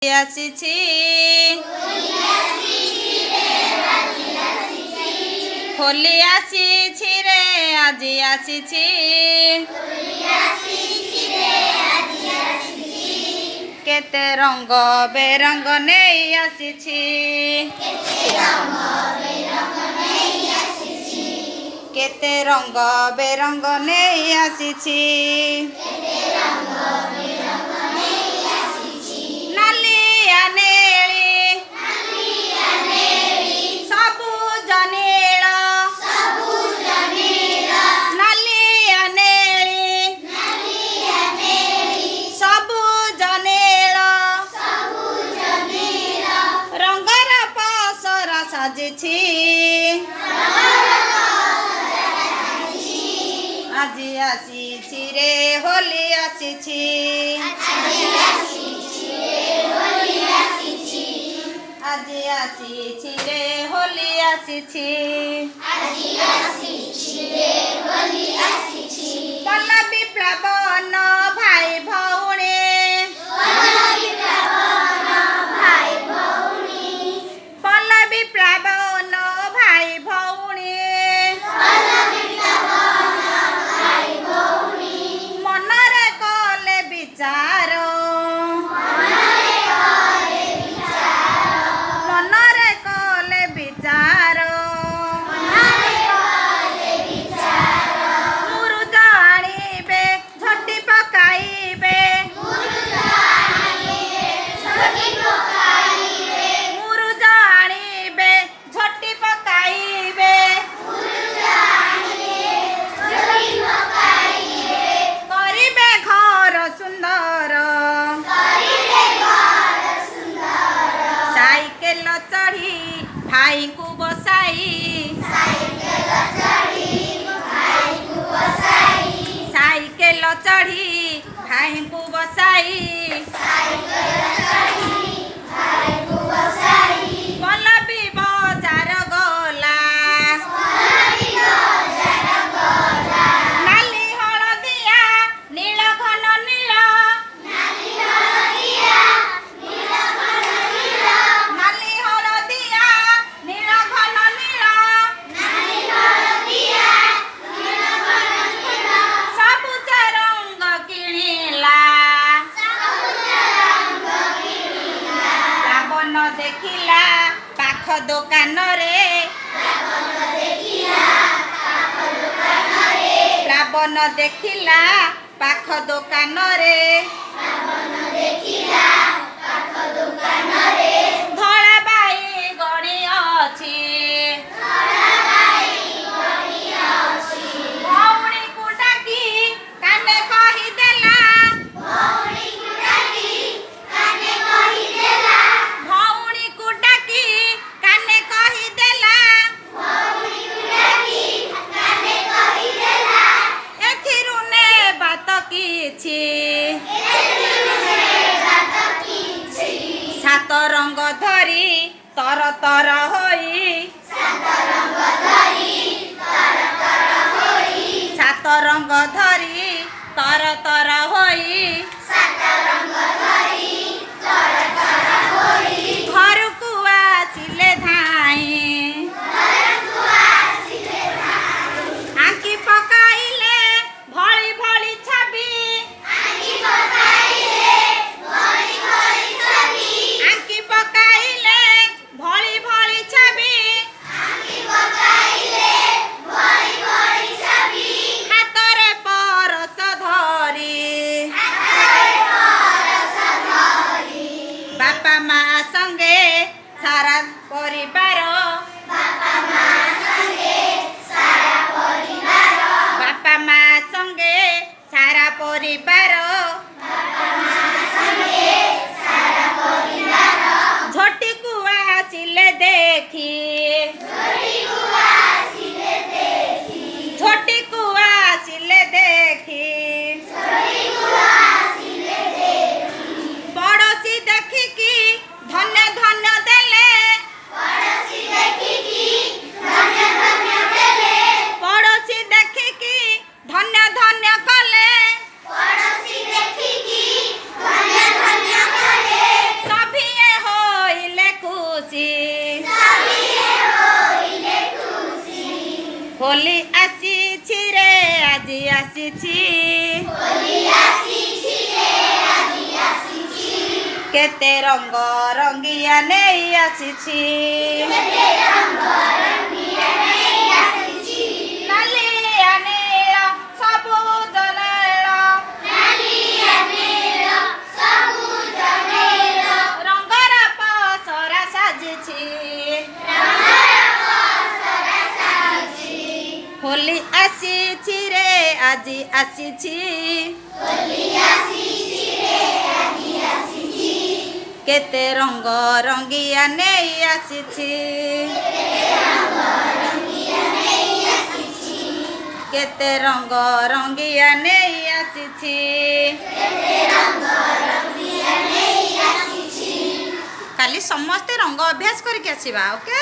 ଆସିଛି ହୋଲି ଆସିଛି ରେ ଆଜି ଆସିଛି କେତେ ରଙ୍ଗ ବେରଙ୍ଗ ନେଇ ଆସିଛି କେତେ ରଙ୍ଗ ବେରଙ୍ଗ ନେଇ ଆସିଛି ନାଲିଆ ନେଳି ସବୁଜ ନୀଳ ନାଲିଆ ନେଳି ସବୁଜ ନୀଳ ରଙ୍ଗର ପସର ସାଜିଛି ଆଜି ଆସିଛି ରେ ହୋଲି ଆସିଛି ଆଜି ଆସିଛି ରେ ହୋଲି ଆସିଛି ପଲ୍ଲବୀ ପ୍ଲାବନ ଭାଇ ଭଉଣୀ ପଲ୍ଲବୀ ପ୍ଲାବନ ଭାଇ ଭଉଣୀ ମନରେ କଲେ ବିଚାର ମନରେ କଲେ ବିଚାର ମୁରୁଜ ଆଣିବେ ଝୋଟି ପକାଇବେ ମୁରୁଜ ଆଣିବେ ଝୋଟି ପକାଇବେ କରିବେ ଘର ସୁନ୍ଦର ସାଇକେଲ ଚଢ଼ି ଭାଇଙ୍କୁ ବସାଇ ସାଇକେଲ ଚଢ଼ି ଭାଇଙ୍କୁ ବସାଇ ପଲ୍ଲବୀ ବଜାର ଗଲା ନାଲି ହଳଦିଆ ନୀଳ ଘନ ନୀଳ ନାଲି ହଳଦିଆ ନୀଳ ଘନ ନୀଳ ସବୁଜ ରଙ୍ଗ କିଣିଲା ରାବଣ ଦେଖିଲା ପାଖ ଦୋକାନରେ ରାବଣ ଦେଖିଲା ପାଖ ଦୋକାନରେ ଧଳା ବାଇଗଣି ଅଛି ଭଉଣୀକୁ ଡାକି କାନେ କହିଦେଲା ଭଉଣୀକୁ ଡାକି କାନେ କହିଦେଲା ଏଥିରୁ ନେବା ତ କିଛି ସାତ ରଙ୍ଗ ଧରି ତର ତର ହୋଇ ସାତ ରଙ୍ଗ ଧରି ତର ତର ହୋଇ ଘରକୁ ଆସିଲେ ଧାଇଁ ଆଙ୍କି ପକାଇଲେ ଭଳି ଭଳି ଛବି ଆଙ୍କି ପକାଇଲେ ଭଳି ଭଳି ଛବି ହାତରେ ପରସ ଧରି ବାପା ମା ସଙ୍ଗେ ସାରା ପରିବାର ବାପା ମା ସଙ୍ଗେ ସାରା ପରିବାର ଝୋଟିକୁ ଆସିଲେ ଦେଖି ଝୋଟିକୁ ଆସିଲେ ଦେଖି ପଡ଼ୋଶୀ ଦେଖିକି ଧନ୍ୟ ଧନ୍ୟ ଦେଲେ ହୋଲି ଆସିଛି ରେ ଆଜି ଆସିଛି କେତେ ରଙ୍ଗ ରଙ୍ଗିଆ ନେଇ ଆସିଛି ନାଲିଆ ନୀଳ ସବୁଜ ନୀଳ ରଙ୍ଗର ପସରା ସାଜିଛି ହୋଲି ଆସିଛି ରେ ଆଜି ଆସିଛି କେତେ ରଙ୍ଗ ରଙ୍ଗିଆ ନେଇ ଆସିଛି କେତେ ରଙ୍ଗ ରଙ୍ଗିଆ ନେଇ ଆସିଛି କାଲି ସମସ୍ତେ ରଙ୍ଗ ଅଭ୍ୟାସ କରିକି ଆସିବା ଓକେ